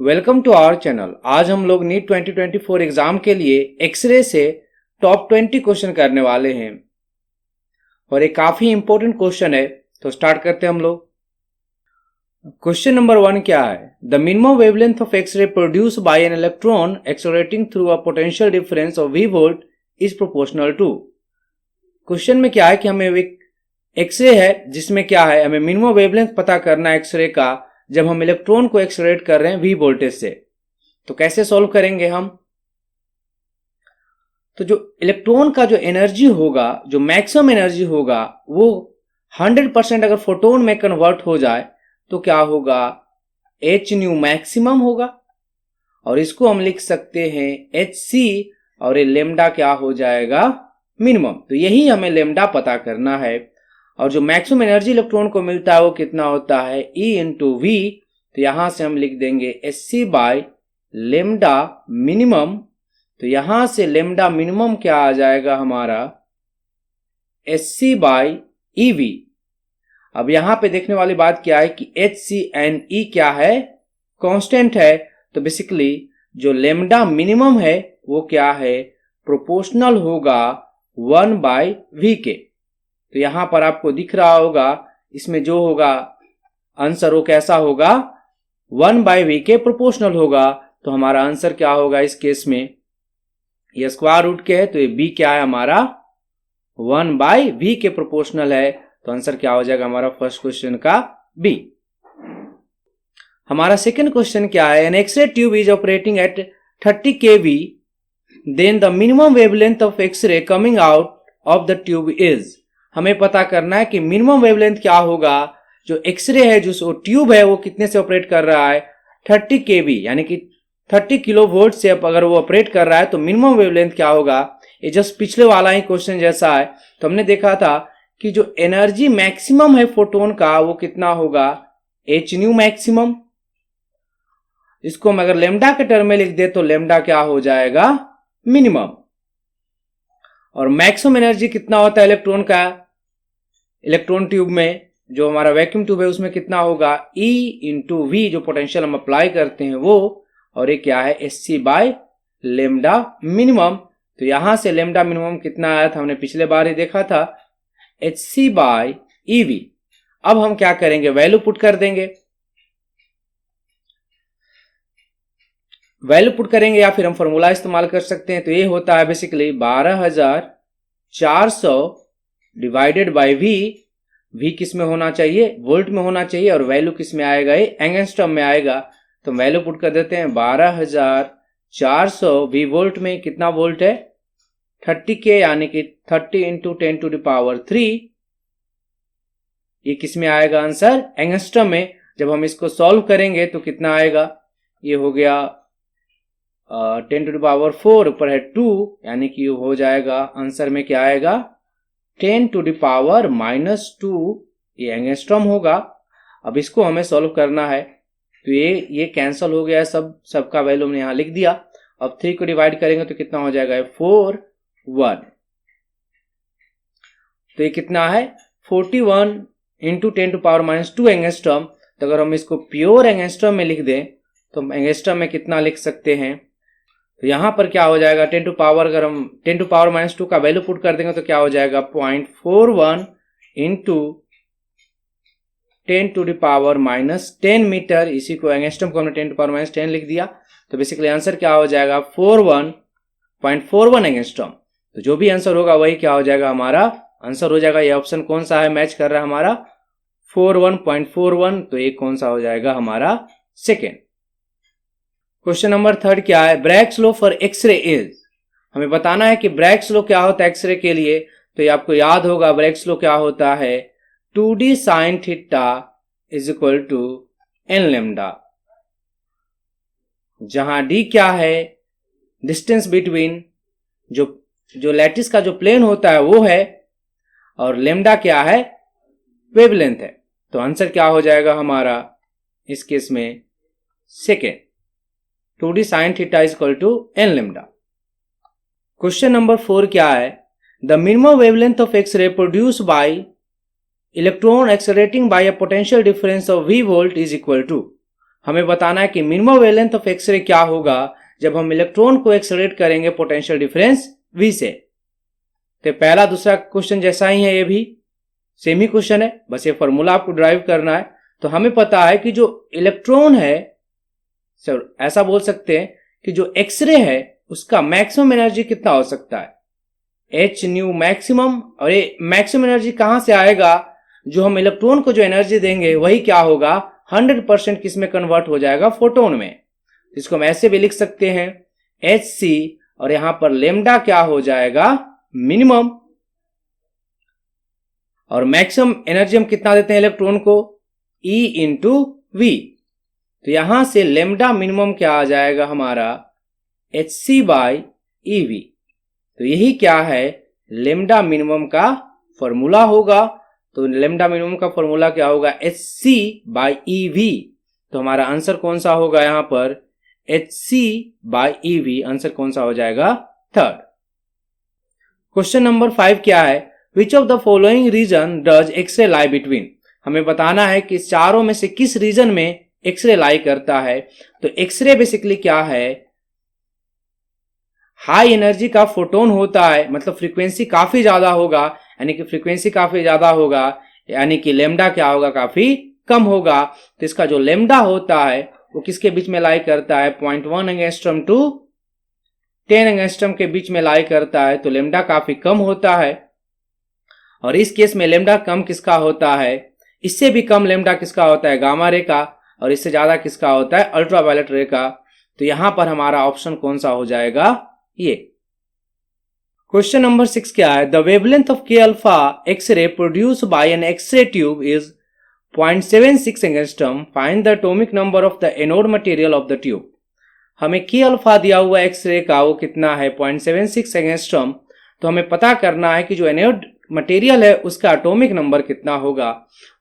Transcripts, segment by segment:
Welcome to our channel. आज हम लोग नीट 2024 एग्जाम के लिए एक्सरे से टॉप 20 क्वेश्चन करने वाले हैं और एक काफी इंपॉर्टेंट क्वेश्चन है। तो स्टार्ट करते हैं हम लोग। क्वेश्चन नंबर 1 क्या है? The minimum wavelength of x-ray produce by an electron accelerating through a potential difference of v volt is proportional to. Question में क्या है कि हमें एक एक्सरे है जिसमें क्या है, हमें मिनिमम वेवलेंथ पता करना है एक्सरे का जब हम इलेक्ट्रॉन को एक्सेलरेट कर रहे हैं v वोल्टेज से। तो कैसे सॉल्व करेंगे हम? तो जो इलेक्ट्रॉन का जो एनर्जी होगा, जो मैक्सिमम एनर्जी होगा, वो 100% अगर फोटोन में कन्वर्ट हो जाए तो क्या होगा? h न्यू मैक्सिमम होगा और इसको हम लिख सकते हैं hc और ये लेमडा क्या हो जाएगा? मिनिमम। तो यही हमें लेमडा पता करना है और जो मैक्सिमम एनर्जी इलेक्ट्रॉन को मिलता है वो कितना होता है? E into V. तो यहां से हम लिख देंगे SC बाय लेमडा मिनिमम। तो यहां से लेमडा मिनिमम क्या आ जाएगा हमारा? SC by EV। अब यहां पे देखने वाली बात क्या है कि HC एंड E क्या है? कांस्टेंट है। तो बेसिकली जो लेमडा मिनिमम है वो क्या है? प्रोपोर्शनल होगा 1/v के। तो यहां पर आपको दिख रहा होगा इसमें जो होगा आंसर वो कैसा होगा? 1/v के प्रोपोर्शनल होगा। तो हमारा आंसर क्या होगा इस केस में? ये स्क्वायर रूट के है तो ये b क्या है हमारा? 1/v के प्रोपोर्शनल है। तो आंसर क्या हो जाएगा हमारा फर्स्ट क्वेश्चन का? b। हमारा सेकंड क्वेश्चन क्या है? An x-ray tube is operating at 30 kV, then the minimum wavelength of x-ray coming out of the tube is. हमें पता करना है कि मिनिमम वेवलेंथ क्या होगा। जो एक्सरे है, जो ट्यूब है, वो कितने से ऑपरेट कर रहा है? 30 kV यानी कि 30 किलो वोल्ट से अगर वो ऑपरेट कर रहा है तो मिनिमम वेवलेंथ क्या होगा? ये जस्ट पिछले वाला ही क्वेश्चन जैसा है। तो हमने देखा था कि जो एनर्जी मैक्सिमम है फोटोन का वो कितना होगा? h new maximum. इसको हम अगर लेमडा के टर्म में लिख दे तो लेमडा क्या हो जाएगा? मिनिमम। और मैक्सिमम एनर्जी कितना होता है इलेक्ट्रॉन का? इलेक्ट्रॉन ट्यूब में जो हमारा वैक्यूम ट्यूब है उसमें कितना होगा? E इंटू वी, जो पोटेंशियल हम अप्लाई करते हैं वो, और ये क्या है? SC by lambda minimum. तो यहां से लेमडा मिनिमम कितना आया था? हमने पिछले बार ही देखा था, HC बाय EV। अब हम क्या करेंगे? वैल्यू पुट कर देंगे। वैल्यू पुट करेंगे या फिर हम फॉर्मूला इस्तेमाल कर सकते हैं। तो ये होता है basically 12400 divided by v। v किस में होना चाहिए? वोल्ट में होना चाहिए। और वैल्यू किस में आएगा? ये एंगस्ट्रॉम में आएगा। तो वैल्यू पुट कर देते हैं 12400 v वोल्ट में कितना वोल्ट है? 30 के यानी कि 30 इंटू 10⁻3। ये किस में आएगा आंसर? एंगस्ट्रॉम में। जब हम इसको सॉल्व करेंगे तो कितना आएगा? ये हो गया 10⁻4 ऊपर है 2 यानी कि हो जाएगा आंसर में क्या आएगा? 10⁻⁻2। ये एंगस्ट्रॉम होगा। अब इसको हमें सॉल्व करना है तो ये कैंसिल हो गया, सबका वैल्यू हमने यहां लिख दिया। अब 3 को डिवाइड करेंगे तो कितना हो जाएगा? 4 1। तो ये कितना है? 41 इंटू 10⁻2 एंगस्ट्रॉम। तो अगर हम इसको प्योर एंगस्ट्रॉम में लिख दें तो हम एंगस्ट्रॉम में कितना लिख सकते हैं? तो यहां पर क्या हो जाएगा? अगर हम 10⁻2 का वैल्यू पुट कर देंगे तो क्या हो जाएगा? 0.41 इंटू 10⁻10 मीटर। इसी को एंगस्ट्रॉम को हमने 10⁻10 लिख दिया। तो बेसिकली आंसर क्या हो जाएगा? 41.41 एंगस्ट्रॉम। तो जो भी आंसर होगा वही क्या हो जाएगा? हमारा आंसर हो जाएगा। ये ऑप्शन कौन सा है? मैच कर रहा है हमारा 41.41। तो ये कौन सा हो जाएगा? हमारा सेकेंड। क्वेश्चन नंबर 3 क्या है? Bragg's law for x-ray is. हमें बताना है कि ब्रैग्स लॉ क्या होता है एक्सरे के लिए। तो ये आपको याद होगा ब्रैग्स लॉ क्या होता है? 2d sin थीटा is equal to n lambda, जहां d क्या है? डिस्टेंस बिटवीन जो लैटिस का जो प्लेन होता है वो है, और लेमडा क्या है? वेवलेंथ है। तो आंसर क्या हो जाएगा हमारा इस केस में? सेकेंड। 2d sin थीटा is equal to n lambda. Question नंबर 4 क्या है? The minimum wavelength of x-ray produce by electron accelerating by a potential difference of v volt is equal to. हमें बताना है कि मिनिमम वेवलेंथ ऑफ एक्सरे क्या होगा जब हम इलेक्ट्रॉन को एक्सेलरेट करेंगे पोटेंशियल डिफरेंस v से। तो पहला दूसरा क्वेश्चन जैसा ही है, ये भी सेम ही क्वेश्चन है, बस ये फॉर्मूला आपको ड्राइव करना है। तो हमें पता है कि जो इलेक्ट्रॉन है, सर ऐसा बोल सकते हैं कि जो एक्सरे है उसका मैक्सिमम एनर्जी कितना हो सकता है, एच न्यू मैक्सिमम। और ये मैक्सिमम एनर्जी कहां से आएगा, जो हम इलेक्ट्रॉन को जो एनर्जी देंगे वही क्या होगा 100% किस में कन्वर्ट हो जाएगा, फोटोन में। इसको हम ऐसे भी लिख सकते हैं एच सी, और यहां पर लेमडा क्या हो जाएगा, मिनिमम। और मैक्सिमम एनर्जी हम कितना देते हैं इलेक्ट्रॉन को, E इंटू वी। तो यहां से लेमडा मिनिमम क्या आ जाएगा हमारा, H C by E V. तो यही क्या है, लेमडा मिनिमम का फॉर्मूला होगा। तो लेमडा मिनिमम का फॉर्मूला क्या होगा, H C by E V. तो हमारा आंसर कौन सा होगा यहां पर, H C by E V. Answer कौन सा हो जाएगा, थर्ड। क्वेश्चन नंबर 5 क्या है, which of the following region does x-ray lie between. हमें बताना है कि चारों में से किस रीजन में एक्सरे लाई करता है। तो एक्सरे बेसिकली क्या है, हाई एनर्जी का फोटोन होता है, मतलब फ्रीक्वेंसी काफी ज्यादा होगा, यानी कि फ्रीक्वेंसी काफी ज्यादा होगा, यानी कि लेमडा क्या होगा, काफी कम होगा। तो इसका जो लेमडा होता है वो किसके बीच में लाई करता है, 0.1 एंगस्ट्रॉम टू 10 एंगस्ट्रॉम के बीच में लाई करता है। तो लेमडा काफी कम होता है। और इस केस में लेमडा कम किसका होता है, इससे भी कम लेमडा किसका होता है, गामा रे का। और इससे ज्यादा किसका होता है, अल्ट्रावायलेट रे का। तो यहां पर हमारा ऑप्शन कौन सा हो जाएगा, ये। क्वेश्चन नंबर 6 क्या है, the wavelength of K alpha x-ray produce by an x-ray tube is 0.76 angstrom, find the atomic number of the anode material of the tube. हमें के अल्फा दिया हुआ एक्सरे का वो कितना है, 0.76 एंगस्ट्रॉम। तो हमें पता करना है कि जो एनोड मटेरियल है उसका एटॉमिक नंबर कितना होगा।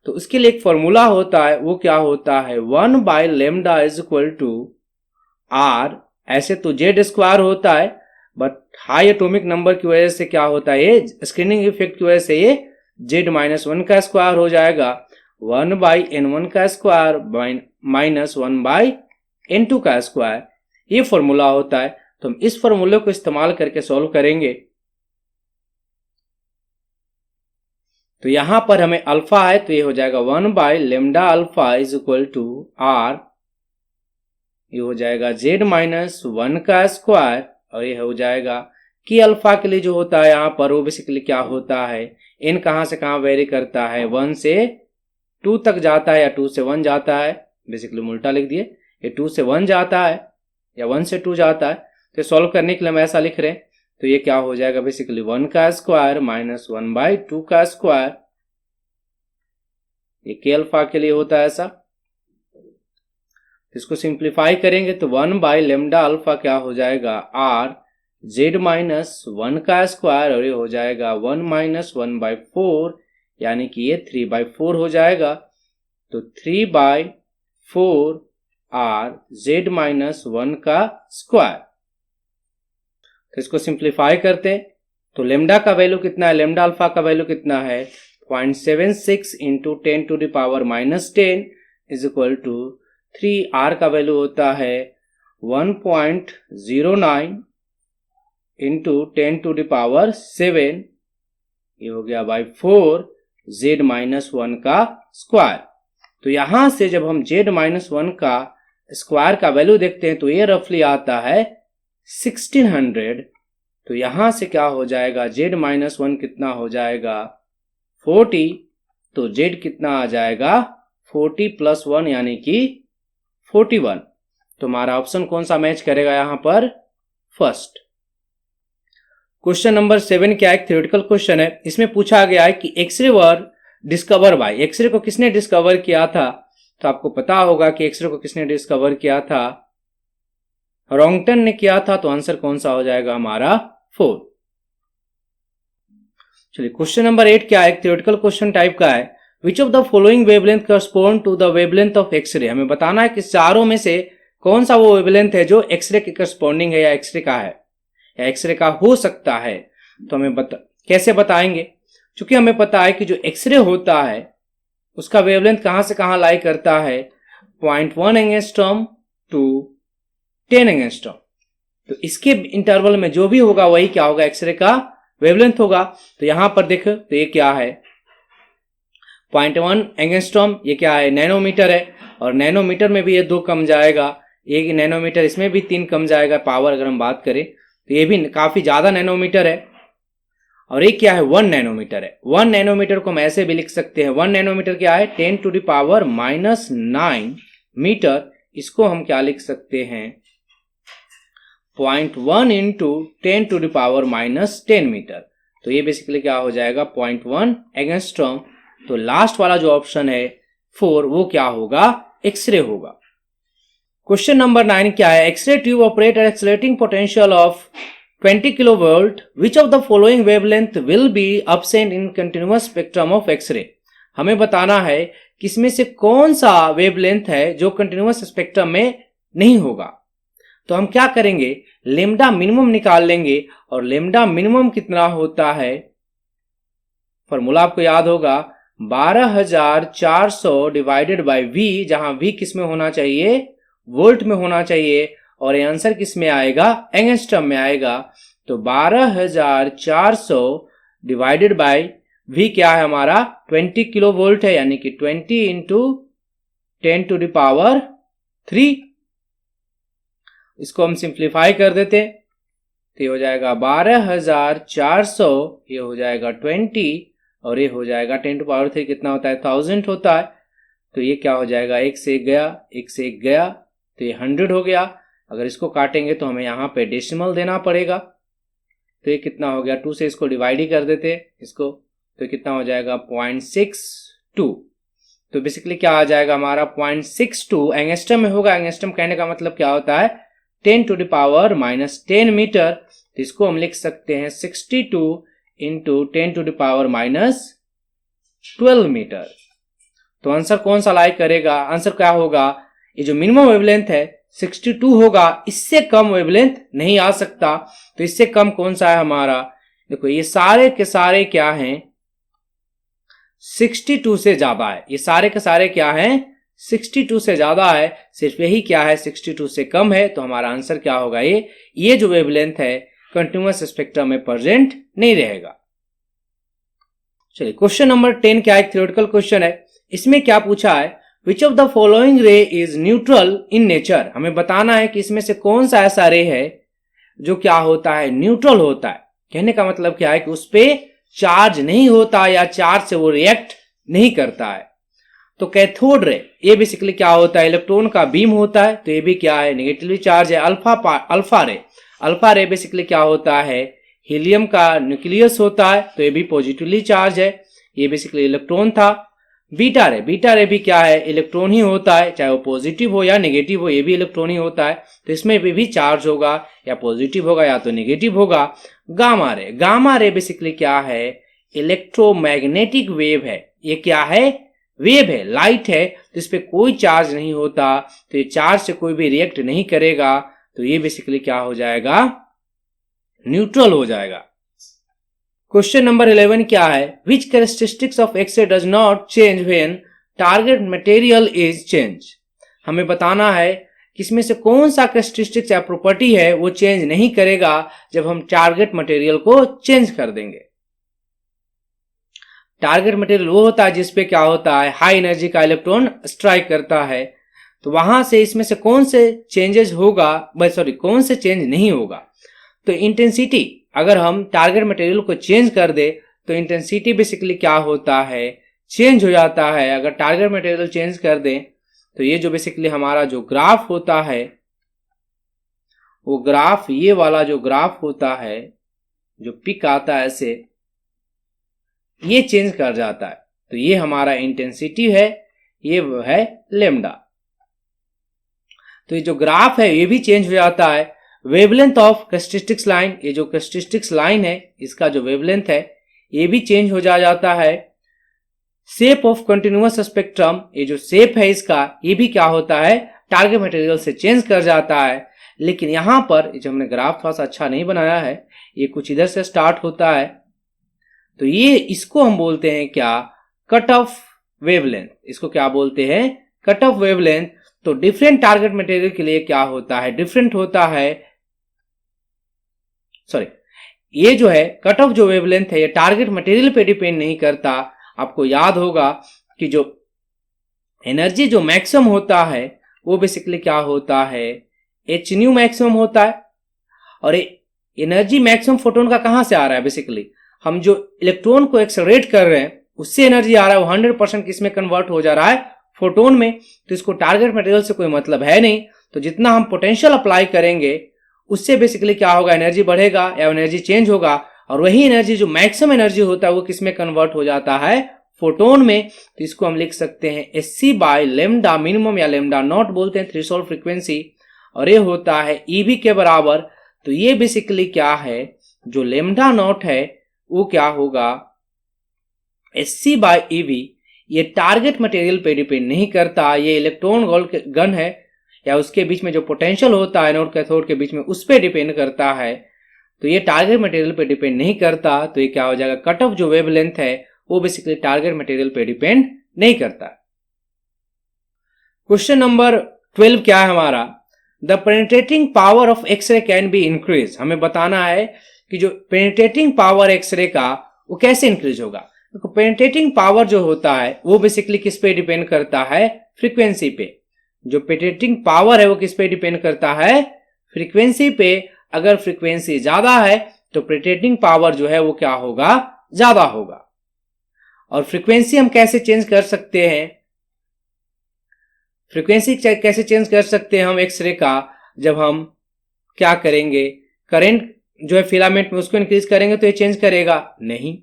तो उसके लिए एक फॉर्मूला होता है, वो क्या होता है, 1 by lambda is equal to R. ऐसे तो जेड स्क्वायर होता है, बट हाई एटॉमिक नंबर की वजह से क्या होता है, ये स्क्रीनिंग इफेक्ट की वजह से ये z-1 का स्क्वायर हो जाएगा, 1 बाई n1 का स्क्वायर माइनस 1 बाई n2 का स्क्वायर। ये फॉर्मूला होता है। तो हम इस फॉर्मूले को इस्तेमाल करके सॉल्व करेंगे। तो यहां पर हमें अल्फा है, तो ये हो जाएगा 1 by lambda alpha is equal to R. ये हो जाएगा z-1 का स्क्वायर। और ये हो जाएगा कि अल्फा के लिए जो होता है यहाँ पर वो बेसिकली क्या होता है, n कहां से कहां वेरी करता है, 1 से 2 तक जाता है या 2 से 1 जाता है। बेसिकली उल्टा लिख दिए, ये 2 से 1 जाता है या 1 से 2 जाता है। तो सॉल्व करने के लिए हम ऐसा लिख रहे हैं। तो ये क्या हो जाएगा, बेसिकली 1 का स्क्वायर माइनस 1 बाई 2 का स्क्वायर। ये के अल्फा के लिए होता है ऐसा। इसको सिंप्लीफाई करेंगे तो 1 बाई लेमडा अल्फा क्या हो जाएगा, आर z-1 का स्क्वायर। और ये हो जाएगा 1 माइनस 1 बाई 4, यानी कि ये 3 बाई 4 हो जाएगा। तो 3 बाई 4 आर z-1 का स्क्वायर। तो इसको सिंप्लीफाई करते तो लेमडा का वैल्यू कितना है, लेमडा अल्फा का वैल्यू कितना है, 0.76 into 10 to the power minus 10 is equal to 3। R का वैल्यू होता है 1.09 इंटू 10 टू द पावर 7। ये हो गया बाई 4 z-1 का स्क्वायर। तो यहां से जब हम z-1 का स्क्वायर का वैल्यू देखते हैं तो ये रफली आता है 1600। तो यहां से क्या हो जाएगा, z-1 कितना हो जाएगा 40। तो z कितना आ जाएगा 40 प्लस 1 यानी कि 41। तो हमारा ऑप्शन कौन सा मैच करेगा यहां पर, फर्स्ट। क्वेश्चन नंबर 7 क्या एक थ्योरेटिकल क्वेश्चन है। इसमें पूछा गया है कि x-ray were discover by, x-ray को किसने डिस्कवर किया था। तो आपको पता होगा कि एक्सरे को किसने डिस्कवर किया था, रॉन्गटन ने किया था। तो आंसर कौन सा हो जाएगा हमारा, 4। चलिए क्वेश्चन नंबर 8 क्या है, एक थ्योरेटिकल क्वेश्चन टाइप का है। Which of the following wavelength correspond to the wavelength of x ray. हमें बताना है कि चारों में से कौन सा वो वेवलेंथ है जो एक्सरे के करस्पॉन्डिंग है, या एक्सरे का है, या एक्सरे का हो सकता है। तो हमें कैसे बताएंगे, क्योंकि हमें पता है कि जो एक्सरे होता है उसका वेवलेंथ कहां से कहां लाई करता है, 0.1 एंगस्ट्रॉम टू 10 एंगस्ट्रॉम। तो इसके इंटरवल में जो भी होगा वही क्या होगा, एक्सरे का वेवलेंथ होगा। तो यहां पर देख, तो ये क्या है 0.1 एंगस्ट्रॉम, ये क्या है नैनोमीटर है, और नैनोमीटर में भी ये 2 कम जाएगा, एक नैनोमीटर, इसमें भी 3 कम जाएगा पावर अगर हम बात करें, तो ये भी काफी ज्यादा नैनोमीटर है। और एक क्या है 1 नैनोमीटर है। 1 नैनोमीटर को हम ऐसे भी लिख सकते हैं, 1 नैनोमीटर क्या है 10⁻⁹ मीटर। इसको हम क्या लिख सकते हैं 0.1 इंटू 10⁻⁻10 मीटर। तो ये बेसिकली क्या हो जाएगा 0.1 एंगस्ट्रॉम। तो लास्ट वाला जो ऑप्शन है 4 वो क्या होगा, एक्सरे होगा। क्वेश्चन नंबर 9 क्या है, x-ray tube operate at accelerating potential of 20 kilovolt, which of the following wavelength will be absent in continuous spectrum of x ray. हमें बताना है कि इसमें से कौन सा वेवलेंथ है जो कंटिन्यूअस स्पेक्ट्रम में नहीं होगा। तो हम क्या करेंगे, लेमडा मिनिमम निकाल लेंगे, और लेमडा मिनिमम कितना होता है, फॉर्मूला आपको याद होगा 12400 डिवाइडेड बाय वी, जहां वी किस में होना चाहिए, वोल्ट में होना चाहिए, और ये आंसर किस में आएगा, एंगस्ट्रम में आएगा। तो 12400 डिवाइडेड बाय वी क्या है हमारा 20 किलो वोल्ट है, यानी कि 20 इंटू 10⁻3। इसको हम सिंप्लीफाई कर देते, तो ये हो जाएगा 12400, ये हो जाएगा 20, और ये हो जाएगा 10⁻3 कितना होता है 1000 होता है। तो ये क्या हो जाएगा, एक से एक गया, एक से एक गया, तो ये 100 हो गया। अगर इसको काटेंगे तो हमें यहाँ पे डेसिमल देना पड़ेगा, तो ये कितना हो गया 2 से इसको डिवाइड ही कर देते इसको, तो कितना हो जाएगा 0.62। तो बेसिकली क्या आ जाएगा हमारा 0.62 एंगस्ट्रम में होगा। एंगस्ट्रम कहने का मतलब क्या होता है 10⁻⁻10 मीटर। तो इसको हम लिख सकते हैं 62 इंटू 10⁻12 मीटर। तो आंसर कौन सा लाई करेगा, आंसर क्या होगा, ये जो मिनिमम वेवलेंथ है 62 होगा, इससे कम वेवलेंथ नहीं आ सकता। तो इससे कम कौन सा है हमारा, देखो ये सारे के सारे क्या हैं 62 से ज्यादा है, ये सारे के सारे क्या हैं 62 से ज्यादा है, सिर्फ यही क्या है 62 से कम है। तो हमारा आंसर क्या होगा, ये जो वेवलेंथ है कंटिन्यूअस स्पेक्ट्रम में प्रेजेंट नहीं रहेगा। चलिए क्वेश्चन नंबर 10 क्या एक थ्योरेटिकल क्वेश्चन है। इसमें क्या पूछा है, विच ऑफ द फॉलोइंग रे इज न्यूट्रल इन नेचर। हमें बताना है कि इसमें से कौन सा ऐसा रे है जो क्या होता है न्यूट्रल होता है। कहने का मतलब क्या है कि उस पे चार्ज नहीं होता या चार्ज से वो रिएक्ट नहीं करता है। तो कैथोड रे ये बेसिकली क्या होता है, इलेक्ट्रॉन का बीम होता है, तो ये भी क्या है नेगेटिवली चार्ज है। अल्फा रे बेसिकली क्या होता है, हीलियम का न्यूक्लियस होता है, तो ये भी पॉजिटिवली चार्ज है, ये बेसिकली इलेक्ट्रॉन था। बीटा रे भी क्या है, इलेक्ट्रॉन ही होता है, चाहे वो पॉजिटिव हो या नेगेटिव हो, ये भी इलेक्ट्रॉन ही होता है, तो इसमें भी चार्ज होगा, या पॉजिटिव होगा या तो नेगेटिव होगा। गामा रे बेसिकली क्या है, इलेक्ट्रोमैग्नेटिक वेव है, ये क्या है वेव है, लाइट है, तो इस पे कोई चार्ज नहीं होता, तो ये चार्ज से कोई भी रिएक्ट नहीं करेगा, तो ये बेसिकली क्या हो जाएगा न्यूट्रल हो जाएगा। क्वेश्चन नंबर 11 क्या है, which characteristics of X ray does not change when target material is change. हमें बताना है कि इसमें से कौन सा कैरेक्टरिस्टिक्स या प्रॉपर्टी है वो चेंज नहीं करेगा जब हम टारगेट मटेरियल को चेंज कर देंगे। टारगेट मटेरियल वो होता है जिसपे क्या होता है हाई एनर्जी का इलेक्ट्रॉन स्ट्राइक करता है, तो वहां से इसमें से कौन से चेंजेस होगा, कौन से चेंज नहीं होगा। तो इंटेंसिटी, अगर हम टारगेट मटेरियल को चेंज कर दे तो इंटेंसिटी बेसिकली क्या होता है चेंज हो जाता है। अगर टारगेट मटेरियल चेंज कर दे तो ये जो बेसिकली हमारा जो ग्राफ होता है वो ग्राफ, ये वाला जो ग्राफ होता है जो पिक आता है ऐसे, ये चेंज कर जाता है। तो ये हमारा इंटेंसिटी है, ये है लेमडा। तो ये जो ग्राफ है ये भी चेंज हो जाता है। वेवलेंथ ऑफ कैरेक्टरिस्टिक्स लाइन, ये जो कैरेक्टरिस्टिक्स लाइन है इसका जो वेवलेंथ है ये भी चेंज हो जाता है। शेप ऑफ कंटिन्यूअस स्पेक्ट्रम, ये जो शेप है इसका ये भी क्या होता है टारगेट मटेरियल से चेंज कर जाता है। लेकिन यहां पर जो हमने ग्राफ थोड़ा सा अच्छा नहीं बनाया है, ये कुछ इधर से स्टार्ट होता है, तो ये इसको हम बोलते हैं क्या कट ऑफ वेवलेंथ। इसको क्या बोलते हैं कट ऑफ वेवलेंथ। तो डिफरेंट टारगेट मटेरियल के लिए क्या होता है, डिफरेंट होता है, सॉरी, ये जो है कट ऑफ जो वेवलेंथ है ये टारगेट मटेरियल पे डिपेंड नहीं करता। आपको याद होगा कि जो एनर्जी जो मैक्सिमम होता है वो बेसिकली क्या होता है, एच न्यू मैक्सिमम होता है। और एनर्जी मैक्सिमम फोटोन का कहां से आ रहा है, बेसिकली हम जो इलेक्ट्रॉन को एक्सेलरेट कर रहे हैं उससे एनर्जी आ रहा है, वो 100% किसमें कन्वर्ट हो जा रहा है, फोटोन में। तो इसको टारगेट मटेरियल से कोई मतलब है नहीं। तो जितना हम पोटेंशियल अप्लाई करेंगे उससे बेसिकली क्या होगा, एनर्जी बढ़ेगा या एनर्जी चेंज होगा। और वही एनर्जी जो मैक्सिमम एनर्जी होता है वो किसमें कन्वर्ट हो जाता है, फोटोन में। तो इसको हम लिख सकते हैं SC बाय लेमडा मिनिमम या लेमडा नॉट बोलते हैं थ्रेशोल्ड फ्रीक्वेंसी, और ये होता है EV के बराबर। तो ये बेसिकली क्या है, जो लेमडा नॉट है वो क्या होगा, SC बाय EV। ये टारगेट मटेरियल पे डिपेंड नहीं करता, ये इलेक्ट्रॉन गन है या उसके बीच में जो पोटेंशियल होता है एनोड कैथोड के बीच में उस पर डिपेंड करता है। तो ये टारगेट मटेरियल पे डिपेंड नहीं करता। तो ये क्या हो जाएगा, कट ऑफ जो वेवलेंथ है वो बेसिकली टारगेट मटेरियल पे डिपेंड नहीं करता। क्वेश्चन नंबर 12 क्या है हमारा, the penetrating power of x-ray can be increase. हमें बताना है कि जो पेनिट्रेटिंग पावर एक्सरे का वो कैसे इंक्रीज होगा। तो पेनिट्रेटिंग पावर जो होता है वो बेसिकली किस पे डिपेंड करता है, फ्रीक्वेंसी पे। जो पेनिट्रेटिंग पावर है वो किस पे डिपेंड करता है, फ्रीक्वेंसी पे। अगर फ्रीक्वेंसी ज्यादा है तो पेनिट्रेटिंग पावर जो है वो क्या होगा, ज्यादा होगा। और फ्रीक्वेंसी हम कैसे चेंज कर सकते हैं, फ्रीक्वेंसी कैसे चेंज कर सकते हैं हम एक्सरे का, जब हम क्या करेंगे, करंट जो है फिलामेंट में उसको इंक्रीज करेंगे तो ये चेंज करेगा नहीं।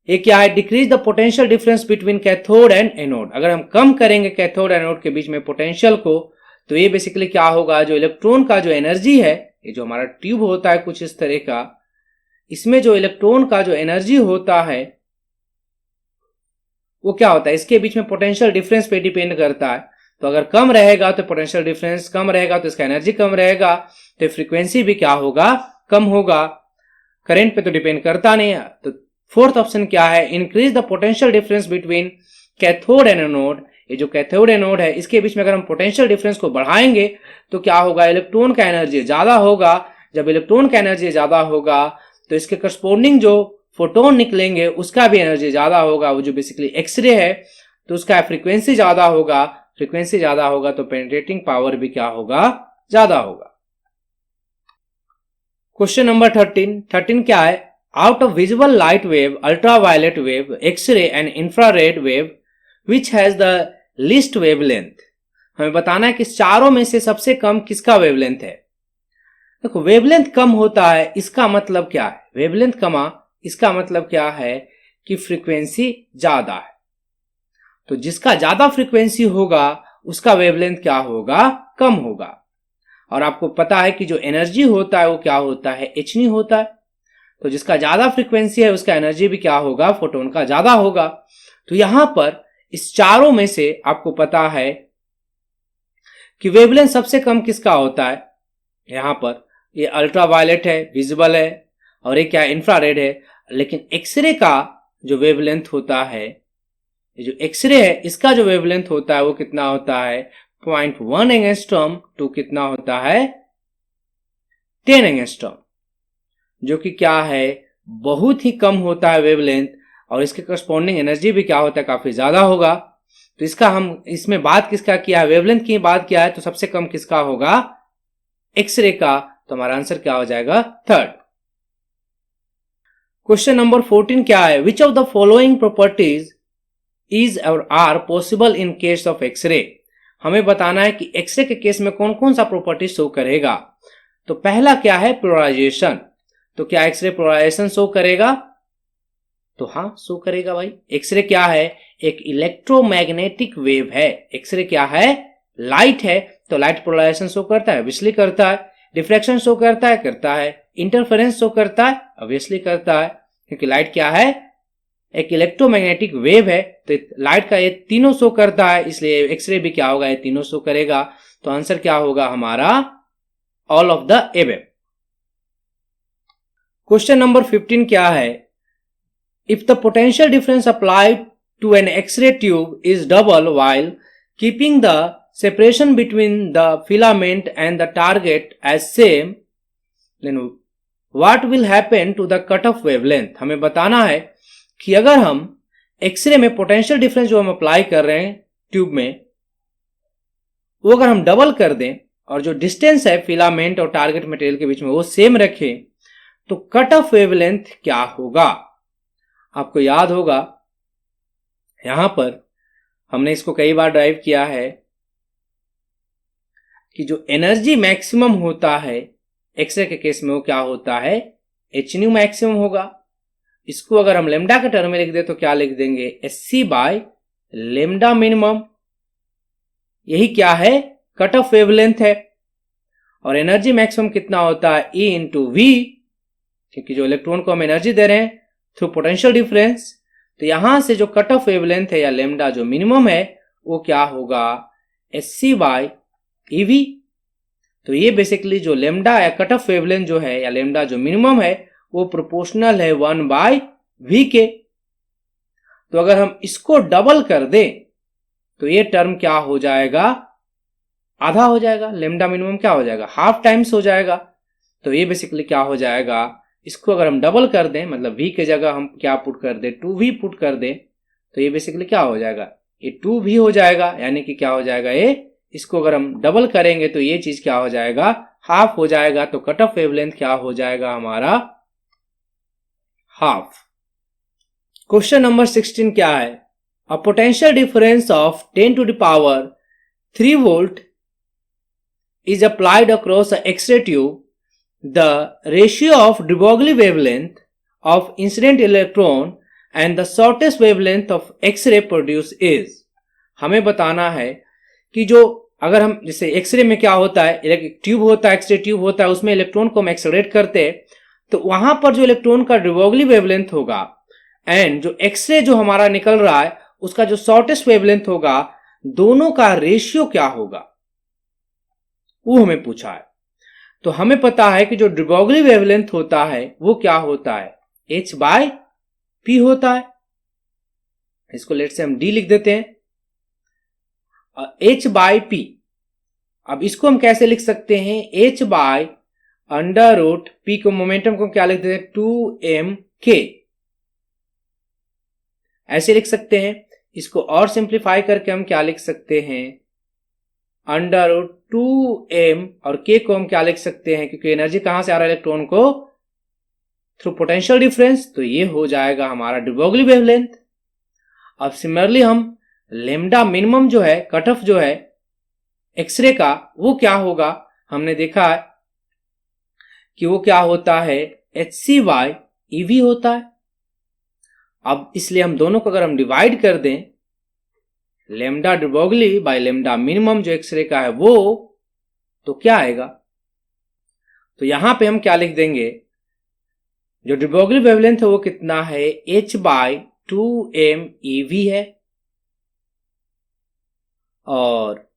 ये क्या है, decrease the potential difference between cathode and anode. अगर हम कम करेंगे कैथोड एंड एनोड के बीच में पोटेंशियल को तो ये बेसिकली क्या होगा, जो इलेक्ट्रॉन का जो एनर्जी है, ये जो हमारा ट्यूब होता है कुछ इस तरह का, इसमें जो इलेक्ट्रॉन का जो एनर्जी होता है वो क्या होता है, इसके बीच में पोटेंशियल डिफरेंस पे डिपेंड करता है। तो अगर कम रहेगा तो पोटेंशियल डिफरेंस कम रहेगा तो इसका एनर्जी कम रहेगा, तो फ्रीक्वेंसी भी क्या होगा, कम होगा। करंट पे तो डिपेंड करता नहीं है। तो फोर्थ ऑप्शन क्या है, increase the potential difference between cathode and anode. ये जो कैथोड एनोड है इसके बीच में अगर हम पोटेंशियल डिफरेंस को बढ़ाएंगे तो क्या होगा, इलेक्ट्रॉन का एनर्जी ज्यादा होगा। जब इलेक्ट्रॉन का एनर्जी ज्यादा होगा तो इसके करस्पोंडिंग जो फोटोन निकलेंगे उसका भी एनर्जी ज्यादा होगा। वो जो बेसिकली एक्सरे है तो उसका फ्रीक्वेंसी ज्यादा होगा, फ्रीक्वेंसी ज्यादा होगा तो पेनिट्रेटिंग पावर भी क्या होगा, ज्यादा होगा। क्वेश्चन नंबर 13 क्या है, out of visible light wave, ultraviolet wave, x-ray and infrared wave which has the least wavelength. हमें बताना है कि चारों में से सबसे कम किसका वेवलेंथ है। देखो वेवलेंथ कम होता है इसका मतलब क्या है, वेवलेंथ कमा इसका मतलब क्या है कि फ्रीक्वेंसी ज्यादा है। तो जिसका ज्यादा फ्रीक्वेंसी होगा उसका वेवलेंथ क्या होगा, कम होगा। और आपको पता है कि जो एनर्जी होता है वो क्या होता है, hν होता है। तो जिसका ज्यादा फ्रीक्वेंसी है उसका एनर्जी भी क्या होगा, फोटोन का ज्यादा होगा। तो यहां पर इस चारों में से आपको पता है कि वेवलेंथ सबसे कम किसका होता है। यहां पर ये अल्ट्रावायलेट है, विजिबल है, और ये क्या इंफ्रारेड है। लेकिन एक्सरे का जो वेवलेंथ होता है, ये जो एक्सरे है इसका जो वेवलेंथ होता है वो कितना होता है, 0.1 एंगस्ट्रॉम टू कितना होता है, 10 एंगस्ट्रॉम, जो कि क्या है, बहुत ही कम होता है वेवलेंथ। और इसके करस्पॉन्डिंग एनर्जी भी क्या होता है, काफी ज्यादा होगा। तो इसका हम इसमें बात किसका किया है, वेवलेंथ की बात किया है। तो सबसे कम किसका होगा, एक्सरे का। तो हमारा आंसर क्या हो जाएगा, थर्ड। क्वेश्चन नंबर 14 क्या है, which of the following properties is और are possible in case of x ray. हमें बताना है कि एक्सरे के केस में कौन कौन सा प्रॉपर्टी शो करेगा। तो पहला क्या है, पोलराइजेशन। तो क्या एक्सरे पोलराइजेशन शो करेगा, तो हाँ शो करेगा भाई। एक्सरे क्या है, एक इलेक्ट्रोमैग्नेटिक वेव है। एक्सरे क्या है, लाइट है, तो लाइट पोलराइजेशन शो करता है, ऑब्वियसली करता है। डिफ्रैक्शन शो करता है, करता है। इंटरफेरेंस शो करता है, ऑब्वियसली करता है, क्योंकि लाइट क्या है, एक इलेक्ट्रोमैग्नेटिक वेव है। तो लाइट का ये तीनों शो करता है, इसलिए एक्सरे भी क्या होगा, ये तीनों शो करेगा। तो आंसर क्या होगा हमारा, all of the above. Question नंबर 15 क्या है, if the potential difference applied to an x-ray tube is double while keeping the separation between the filament and the target as same, then what will happen to the cutoff wavelength? हमें बताना है कि अगर हम x ray में potential difference जो हम apply कर रहे हैं ट्यूब में, वो अगर हम डबल कर दें और जो डिस्टेंस है फिलामेंट और टारगेट मटेरियल के बीच में वो सेम रखें, तो कट ऑफ वेवलेंथ क्या होगा? आपको याद होगा यहां पर हमने इसको कई बार ड्राइव किया है कि जो एनर्जी मैक्सिमम होता है एक्सरे के केस में वो क्या होता है? एच न्यू मैक्सिमम होगा। इसको अगर हम लेमडा के टर्म में लिख दे तो क्या लिख देंगे? SC by lambda minimum. यही क्या है? कट ऑफ वेवलेंथ है। और एनर्जी मैक्सिमम कितना होता है? ई इंटू वी, क्योंकि जो इलेक्ट्रॉन को हम एनर्जी दे रहे हैं थ्रू पोटेंशियल डिफरेंस। तो यहां से जो कट ऑफ वेवलेंथ है या लेमडा जो मिनिमम है वो क्या होगा? SC by EV. तो ये बेसिकली जो लेमडा या कट ऑफ वेवलेंथ जो है या लेमडा जो मिनिमम है वो प्रोपोर्शनल है 1 बाय वी के। तो अगर हम इसको डबल कर दें तो ये टर्म क्या हो जाएगा? आधा हो जाएगा। लेमडा मिनिमम क्या हो जाएगा? हाफ टाइम्स हो जाएगा। तो ये बेसिकली क्या हो जाएगा? इसको अगर हम डबल कर दें, मतलब v के जगह हम क्या पुट कर दें? 2v पुट कर दें, तो ये बेसिकली क्या हो जाएगा? ये 2v हो जाएगा। यानी कि क्या हो जाएगा? ये इसको अगर हम डबल करेंगे तो ये चीज क्या हो जाएगा? हाफ हो जाएगा। तो कट ऑफ वेवलेंथ क्या हो जाएगा हमारा? हाफ। क्वेश्चन नंबर 16 क्या है? अ potential difference of 10 to the power 3 volt is applied across a X-ray tube. The ratio of de Broglie wavelength of incident electron and the shortest wavelength of X-ray produced is. हमें बताना है कि जो अगर हम जैसे एक्सरे में क्या होता है, ट्यूब होता है, एक्सरे ट्यूब होता है, उसमें इलेक्ट्रॉन को हम एक्सलरेट करते हैं, तो वहां पर जो इलेक्ट्रॉन का de Broglie वेवलेंथ होगा एंड जो एक्सरे जो हमारा निकल रहा है उसका जो शॉर्टेस्ट वेवलेंथ होगा, दोनों का रेशियो क्या होगा वो हमें पूछा है। तो हमें पता है कि जो de Broglie वेवलेंथ होता है वो क्या होता है? h बाय पी होता है। इसको लेट से हम d लिख देते हैं, h बाय पी। अब इसको हम कैसे लिख सकते हैं? h by under root P को मोमेंटम को क्या लिख देते हैं? 2mk ऐसे लिख सकते हैं। इसको और सिंप्लीफाई करके हम क्या लिख सकते हैं? अंडर रूट 2m और k को हम क्या लिख सकते हैं? क्योंकि एनर्जी कहां से आ रहा है इलेक्ट्रॉन को? Through potential difference. तो ये हो जाएगा हमारा de Broglie वेवलेंथ। अब सिमिलरली हम लेमडा मिनिमम जो है, कट ऑफ जो है एक्सरे का, वो क्या होगा? हमने देखा है कि वो क्या होता है? HC बाय EV होता है। अब इसलिए हम दोनों को अगर हम डिवाइड कर दें, lambda de Broglie by lambda minimum जो एक्सरे का है वो, तो क्या आएगा? तो यहां पे हम क्या लिख देंगे? जो de Broglie वेवलेंथ है वो कितना है? h बाय 2m EV है। और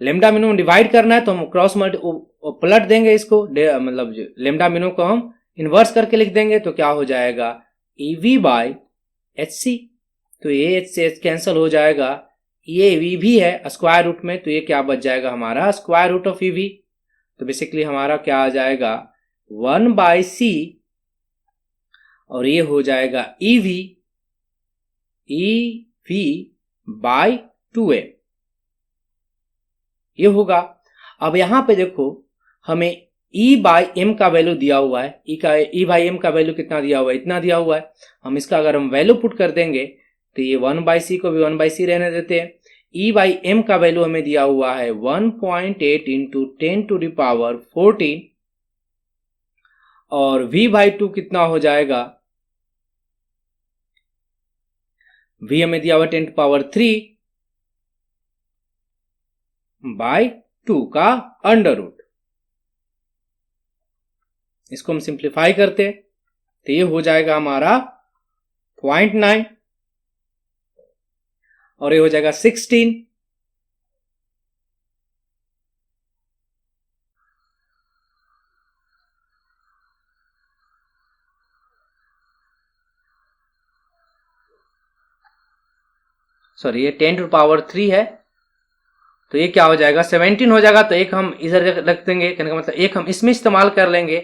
लेमडा मिनिमम डिवाइड करना है तो हम क्रॉस पलट देंगे इसको, मतलब लेमडा मिनिमम को हम इन्वर्स करके लिख देंगे तो क्या हो जाएगा? EV by HC। तो ये h से h कैंसिल हो जाएगा। ये EV भी है स्क्वायर रूट में, तो ये क्या बच जाएगा हमारा? Square root of EV। तो बेसिकली हमारा क्या आ जाएगा? 1 बाय C और ये हो जाएगा EV बाय 2m, ये होगा। अब यहां पे देखो हमें E बाई एम का वैल्यू दिया हुआ है। E बाई एम का वैल्यू कितना दिया हुआ है? इतना दिया हुआ है। हम इसका अगर हम वैल्यू पुट कर देंगे तो ये 1 बाई सी को भी 1 बाई सी रहने देते हैं। E बाई एम का वैल्यू हमें दिया हुआ है 1.8 इंटू 10 टू द पावर 14 और V बाई 2 कितना हो जाएगा? V हमें दिया हुआ 10 टू पावर 3 बाई 2 का अंडर रूट। इसको हम सिंप्लीफाई करते तो ये हो जाएगा हमारा 0.9 और ये हो जाएगा 16। सॉरी, ये 10 टू पावर 3 है तो ये क्या हो जाएगा 17 हो जाएगा, तो एक हम इधर रख देंगे, कहने का मतलब एक हम इसमें इस्तेमाल कर लेंगे,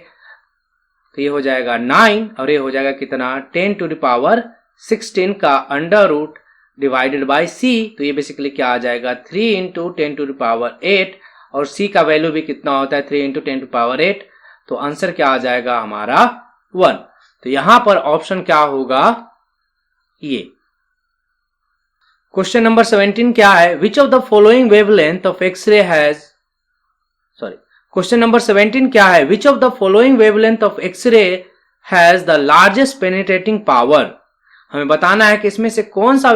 तो ये हो जाएगा 9 और ये हो जाएगा कितना 10 टू द पावर 16 का under root divided by c, तो ये बेसिकली क्या आ जाएगा 3 इंटू 10 टू द पावर 8 और c का वैल्यू भी कितना होता है 3 इंटू 10 टू पावर 8, तो आंसर क्या आ जाएगा हमारा 1। तो यहां पर ऑप्शन क्या होगा ये। क्वेश्चन नंबर 17 क्या है, which of the following wavelength of x-ray has, question नंबर 17 क्या है, which of the following wavelength of x-ray has the largest penetrating power. हमें बताना है कि इसमें से कौन सा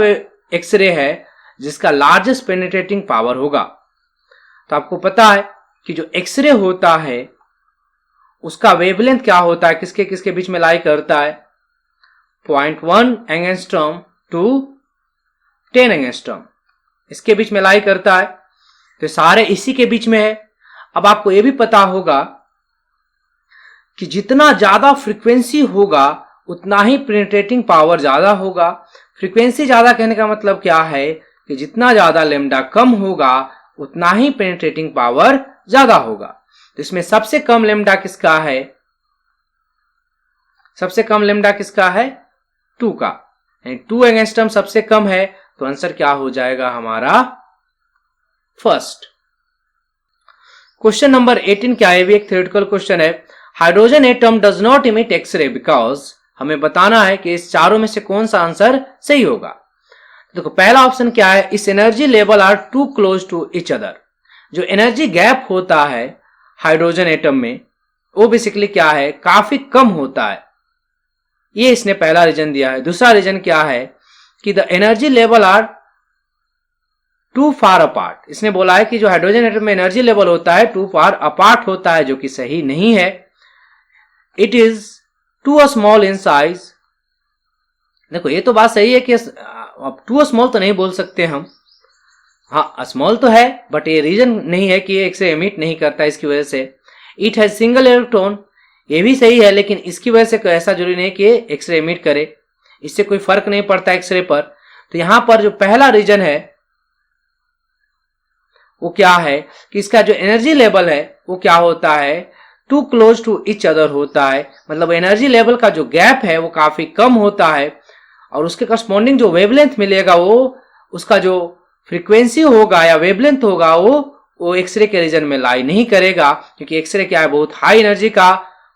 एक्सरे है जिसका लार्जेस्ट पेनिट्रेटिंग पावर होगा। तो आपको पता है कि जो एक्सरे होता है उसका वेवलेंथ क्या होता है, किसके किसके बीच में लाई करता है, 0.1 एंगस्ट्रॉम टू 10 एंगस्ट्रॉम, इसके बीच में लाई करता है, तो सारे इसी के बीच में है। अब आपको यह भी पता होगा कि जितना ज्यादा फ्रीक्वेंसी होगा उतना ही पेनिट्रेटिंग पावर ज्यादा होगा। फ्रीक्वेंसी ज्यादा कहने का मतलब क्या है कि जितना ज्यादा लेमडा कम होगा उतना ही पेनिट्रेटिंग पावर ज्यादा होगा। तो इसमें सबसे कम लेमडा किसका है, सबसे कम लेमडा किसका है 2 का, 2 एंगस्ट्रॉम सबसे कम है, तो आंसर क्या हो जाएगा हमारा फर्स्ट। क्वेश्चन नंबर 18 क्या है, भी एक थ्योरेटिकल क्वेश्चन है, hydrogen atom does not emit x-ray because, हमें बताना है कि इस चारों में से कौन सा आंसर सही होगा। देखो पहला ऑप्शन क्या है, इस energy level are too close to each other, जो एनर्जी गैप होता है हाइड्रोजन एटम में वो बेसिकली क्या है काफी कम होता है, ये इसने पहला रीजन दिया है। दूसरा रीजन क्या है कि the energy level are too far apart, इसने बोला है कि जो हाइड्रोजन एटम में एनर्जी लेवल होता है टू फार अपार्ट होता है, जो कि सही नहीं है। It is too small in size, देखो ये तो बात सही है कि अब टू स्मॉल तो नहीं बोल सकते हम, हाँ स्मॉल तो है बट ये रीजन नहीं है कि ये एक्सरे एमिट नहीं करता इसकी वजह से। इट हैज सिंगल इलेक्ट्रॉन, ये भी सही है, लेकिन इसकी वजह से ऐसा जरूरी नहीं कि एक्सरे एमिट करे, इससे कोई फर्क नहीं पड़ता एक्सरे पर। तो यहां पर जो पहला रीजन है वो क्या है कि इसका जो एनर्जी लेवल है वो क्या होता है too close to each other होता है, मतलब एनर्जी लेवल का जो गैप है वो काफी कम होता है और उसके करस्पॉन्डिंग जो वेवलेंथ मिलेगा वो उसका जो फ्रीक्वेंसी होगा या वेवलेंथ होगा वो एक्सरे के रीजन में लाई नहीं करेगा, क्योंकि एक्सरे क्या है बहुत हाई एनर्जी का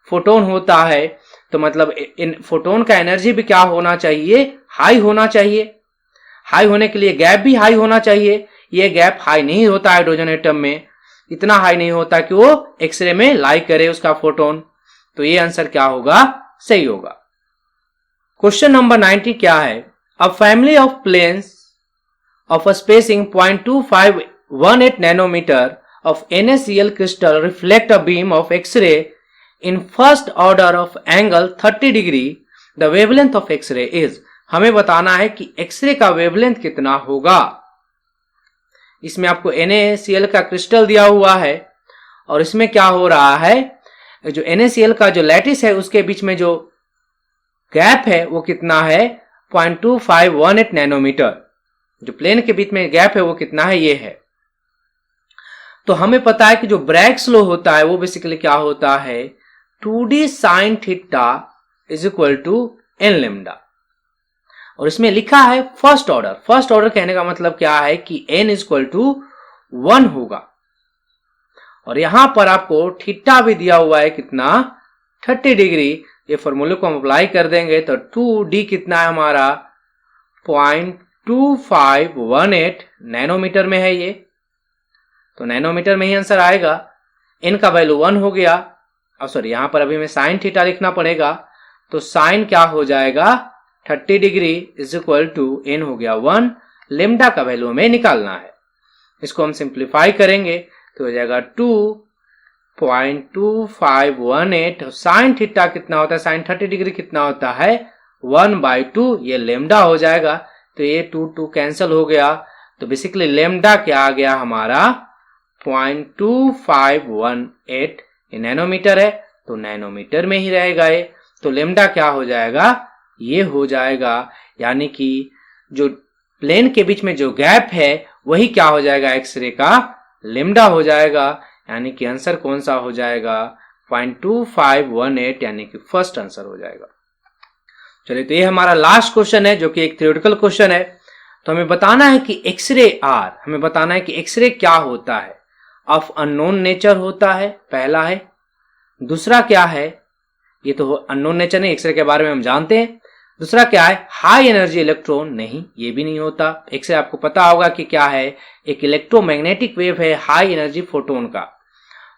फोटोन होता है, तो मतलब इन फोटोन का एनर्जी भी क्या होना चाहिए हाई होना चाहिए, हाई होने के लिए गैप भी हाई होना चाहिए। ये गैप हाई नहीं होता हाइड्रोजन एटम में, इतना हाई नहीं होता कि वो एक्सरे में लाई करे उसका फोटोन, तो ये आंसर क्या होगा सही होगा। क्वेश्चन नंबर 90 क्या है, a family of planes of a spacing 0.2518 nanometer of NaCl crystal reflect a beam of X-ray in first order of angle 30 degree. The wavelength of X-ray is, हमें बताना है कि एक्सरे का वेवलेंथ कितना होगा। इसमें आपको NaCl का क्रिस्टल दिया हुआ है और इसमें क्या हो रहा है, जो NaCl का जो लैटिस है उसके बीच में जो गैप है वो कितना है 0.2518 नैनोमीटर, जो प्लेन के बीच में गैप है वो कितना है ये है। तो हमें पता है कि जो ब्रैग्स लॉ होता है वो बेसिकली क्या होता है 2d sin थीटा is equal to n lambda, और इसमें लिखा है फर्स्ट ऑर्डर। फर्स्ट ऑर्डर कहने का मतलब क्या है कि n इज इक्वल टू 1 होगा, और यहां पर आपको थीटा भी दिया हुआ है कितना 30 डिग्री। ये फॉर्मूले को हम अप्लाई कर देंगे तो 2d कितना है हमारा 0.2518 नैनोमीटर में है ये, तो नैनोमीटर में ही आंसर आएगा। n का वैल्यू 1 हो गया, और सॉरी यहां पर अभी में साइन थीटा लिखना पड़ेगा, तो साइन क्या हो जाएगा 30 degree is equal to n हो गया 1, लेमडा का वैल्यू हमें निकालना है। इसको हम सिंप्लीफाई करेंगे तो हो जाएगा 2.2518, साइन थीटा कितना होता है साइन 30 डिग्री कितना होता है 1/2, ये लेमडा हो जाएगा, तो ये 2 कैंसिल हो गया, तो बेसिकली लेमडा क्या आ गया हमारा 0.2518, ये नैनोमीटर है तो नैनोमीटर में ही रहेगा ये, तो लेमडा क्या हो जाएगा ये हो जाएगा, यानी कि जो प्लेन के बीच में जो गैप है वही क्या हो जाएगा, एक्सरे का लेमडा हो जाएगा। यानी कि आंसर कौन सा हो जाएगा, 0.2518, यानी कि फर्स्ट आंसर हो जाएगा। चलिए, तो ये हमारा लास्ट क्वेश्चन है जो कि एक थ्योरेटिकल क्वेश्चन है। तो हमें बताना है कि एक्सरे आर, हमें बताना है कि एक्सरे क्या होता है, ऑफ अननोन नेचर होता है, पहला है। दूसरा क्या है, ये तो अननोन नेचर नहीं, एक्सरे के बारे में हम जानते हैं। दूसरा क्या है, हाई एनर्जी इलेक्ट्रॉन, नहीं ये भी नहीं होता। एक्सरे आपको पता होगा कि क्या है, एक इलेक्ट्रोमैग्नेटिक वेव है हाई एनर्जी फोटोन का।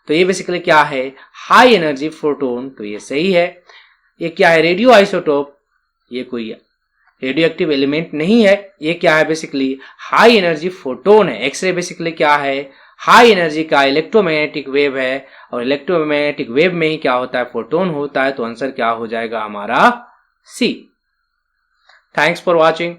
तो ये बेसिकली क्या है, हाई एनर्जी फोटोन, तो ये सही है। ये क्या है, रेडियो आइसोटोप, ये कोई रेडियो एक्टिव एलिमेंट नहीं है। ये क्या है, बेसिकली हाई एनर्जी फोटोन है। एक्सरे बेसिकली क्या है, हाई एनर्जी का इलेक्ट्रोमैग्नेटिक वेव है, और इलेक्ट्रोमैग्नेटिक वेव में ही क्या होता है, फोटोन होता है। तो आंसर क्या हो जाएगा हमारा, सी। Thanks for watching.